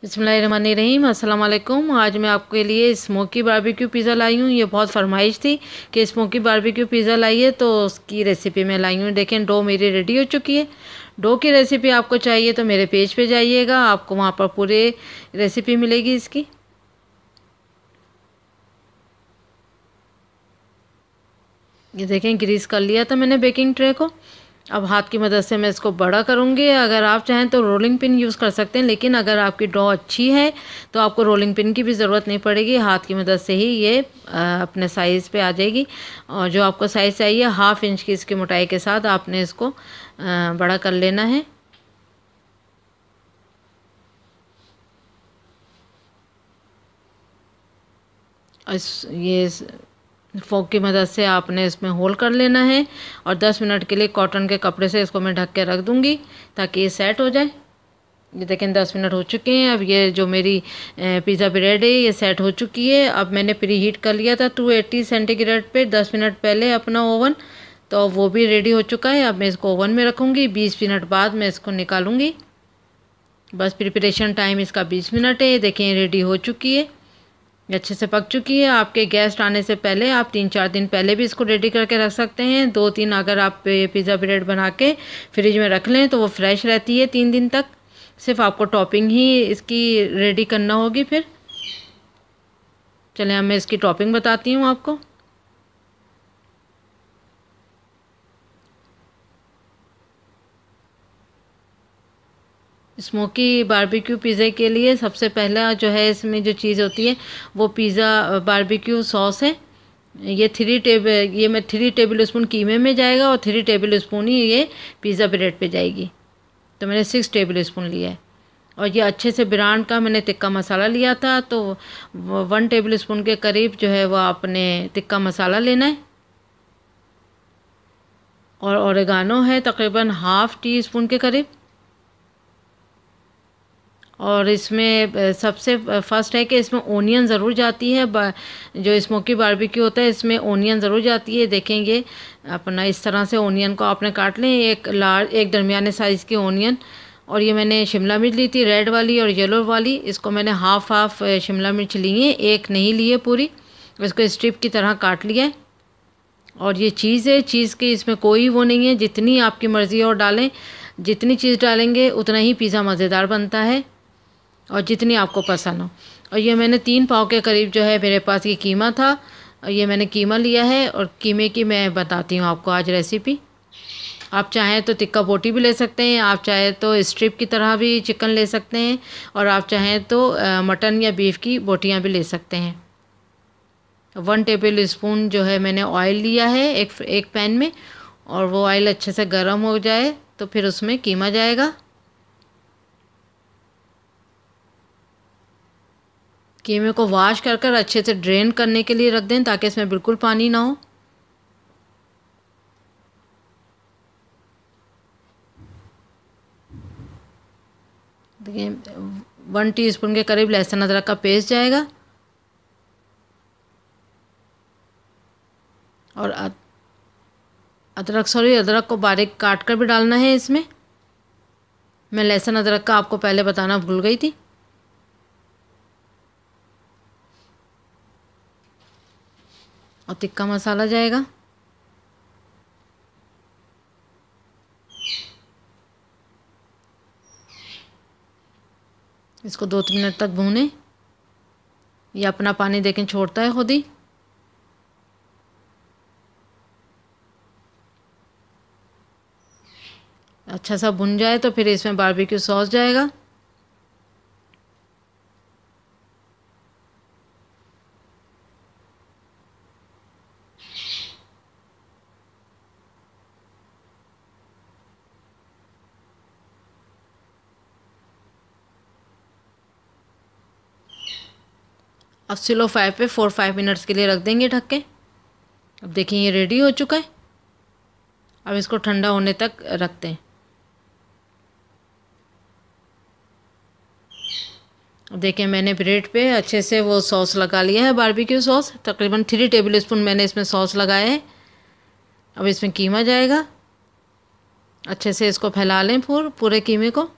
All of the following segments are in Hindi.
बिस्मिल्लाहिर्रहमानिर्रहीम अस्सलाम वालेकुम। आज मैं आपके लिए स्मोकी बारबेक्यू पिज़्ज़ा लाई हूँ। ये बहुत फरमाइश थी कि स्मोकी बारबेक्यू पिज़्ज़ा लाइए, तो उसकी रेसिपी मैं लाई हूँ। देखें, डो मेरी रेडी हो चुकी है। डो की रेसिपी आपको चाहिए तो मेरे पेज पे जाइएगा, आपको वहाँ पर पूरे रेसिपी मिलेगी इसकी। ये देखें, ग्रीस कर लिया था मैंने बेकिंग ट्रे को। अब हाथ की मदद से मैं इसको बड़ा करूँगी। अगर आप चाहें तो रोलिंग पिन यूज़ कर सकते हैं, लेकिन अगर आपकी डो अच्छी है तो आपको रोलिंग पिन की भी ज़रूरत नहीं पड़ेगी। हाथ की मदद से ही ये अपने साइज़ पे आ जाएगी। और जो आपको साइज़ चाहिए 1/2 इंच की इसकी मोटाई के साथ आपने इसको बड़ा कर लेना है। ये फोक की मदद से आपने इसमें होल कर लेना है और 10 मिनट के लिए कॉटन के कपड़े से इसको मैं ढक के रख दूँगी ताकि ये सेट हो जाए। ये देखें 10 मिनट हो चुके हैं। अब ये जो मेरी पिज़्ज़ा ब्रेड है ये सेट हो चुकी है। अब मैंने प्री हीट कर लिया था 280 सेंटीग्रेड पे 10 मिनट पहले अपना ओवन, तो वो भी रेडी हो चुका है। अब मैं इसको ओवन में रखूँगी। 20 मिनट बाद मैं इसको निकालूँगी। बस प्रिपरेशन टाइम इसका 20 मिनट है। देखें रेडी हो चुकी है, अच्छे से पक चुकी है। आपके गेस्ट आने से पहले आप 3-4 दिन पहले भी इसको रेडी करके रख सकते हैं। 2-3 अगर आप पिज़्ज़ा ब्रेड बना के फ्रिज में रख लें तो वो फ्रेश रहती है 3 दिन तक। सिर्फ आपको टॉपिंग ही इसकी रेडी करना होगी। फिर चलें, अब मैं इसकी टॉपिंग बताती हूँ आपको। स्मोकी बारबेक्यू पिज़्ज़ा के लिए सबसे पहला जो है इसमें जो चीज़ होती है वो पिज़्ज़ा बारबेक्यू सॉस है। ये मैं 3 टेबल स्पून कीमे में जाएगा और 3 टेबल स्पून ही ये पिज़्ज़ा ब्रेड पे जाएगी। तो मैंने 6 टेबल स्पून लिया है। और ये अच्छे से ब्रांड का मैंने तिक्का मसाला लिया था, तो 1 टेबल स्पून के करीब जो है वो आपने तिक्का मसाला लेना है। और ओरेगानो है तकरीबन 1/2 टी स्पून के करीब। और इसमें सबसे फर्स्ट है कि इसमें ओनियन ज़रूर जाती है। जो स्मोकी बारबेक्यू होता है इसमें ओनियन ज़रूर जाती है। देखेंगे अपना इस तरह से ओनियन को आपने काट लें, एक दरमियाने साइज़ की ओनियन। और ये मैंने शिमला मिर्च ली थी, रेड वाली और येलो वाली। इसको मैंने हाफ शिमला मिर्च ली है, एक नहीं ली है पूरी। इसको स्ट्रिप की तरह काट लिया है। और ये चीज़ है, चीज़ की इसमें कोई वो नहीं है, जितनी आपकी मर्ज़ी और डालें। जितनी चीज़ डालेंगे उतना ही पिज़्ज़ा मज़ेदार बनता है और जितनी आपको पसंद हो। और ये मैंने 3 पाव के करीब जो है मेरे पास ये कीमा था, और ये मैंने कीमा लिया है। और कीमे की मैं बताती हूँ आपको आज रेसिपी। आप चाहें तो टिक्का बोटी भी ले सकते हैं, आप चाहें तो स्ट्रिप की तरह भी चिकन ले सकते हैं, और आप चाहें तो मटन या बीफ की बोटियाँ भी ले सकते हैं। 1 टेबल स्पून जो है मैंने ऑयल लिया है एक पैन में, और वो ऑयल अच्छे से गर्म हो जाए तो फिर उसमें कीमा जाएगा। कीमे को वॉश कर कर अच्छे से ड्रेन करने के लिए रख दें ताकि इसमें बिल्कुल पानी ना हो। देखिए 1 टीस्पून के करीब लहसुन अदरक का पेस्ट जाएगा। और अदरक को बारीक काट कर भी डालना है इसमें। मैं लहसुन अदरक का आपको पहले बताना भूल गई थी। और तिक्का मसाला जाएगा। इसको 2-3 मिनट तक भूनें। ये अपना पानी देखें छोड़ता है खुद ही। अच्छा सा भुन जाए तो फिर इसमें बारबेक्यू सॉस जाएगा। अब स्लो फ्राई पे 4-5 मिनट्स के लिए रख देंगे ढक के। अब देखिए ये रेडी हो चुका है। अब इसको ठंडा होने तक रखते हैं। देखें मैंने ब्रेड पे अच्छे से वो सॉस लगा लिया है, बारबेक्यू सॉस। तकरीबन 3 टेबल स्पून मैंने इसमें सॉस लगाया है। अब इसमें कीमा जाएगा। अच्छे से इसको फैला लें पूरे कीमे को।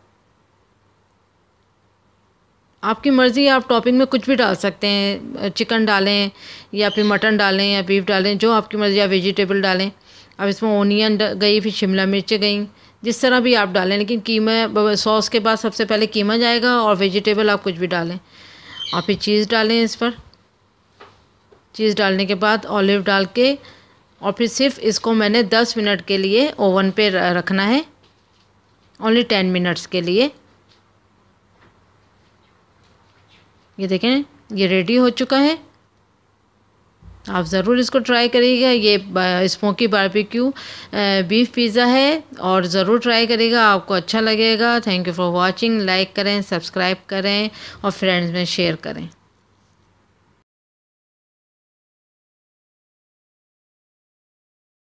आपकी मर्ज़ी, आप टॉपिंग में कुछ भी डाल सकते हैं, चिकन डालें या फिर मटन डालें या बीफ डालें, जो आपकी मर्ज़ी, या वेजिटेबल डालें। अब इसमें ओनियन गई, फिर शिमला मिर्च गई, जिस तरह भी आप डालें, लेकिन कीमा सॉस के बाद सबसे पहले कीमा जाएगा और वेजिटेबल आप कुछ भी डालें। और फिर चीज़ डालें इस पर। चीज़ डालने के बाद ऑलिव डाल के और फिर सिर्फ इसको मैंने 10 मिनट के लिए ओवन पे रखना है, ओनली 10 मिनट्स के लिए। ये देखें, ये रेडी हो चुका है। आप ज़रूर इसको ट्राई करिएगा। ये स्मोकी बारबेक्यू बीफ पिज़्ज़ा है और ज़रूर ट्राई करिएगा, आपको अच्छा लगेगा। Thank you for watching. Like करें, सब्सक्राइब करें और फ्रेंड्स में शेयर करें।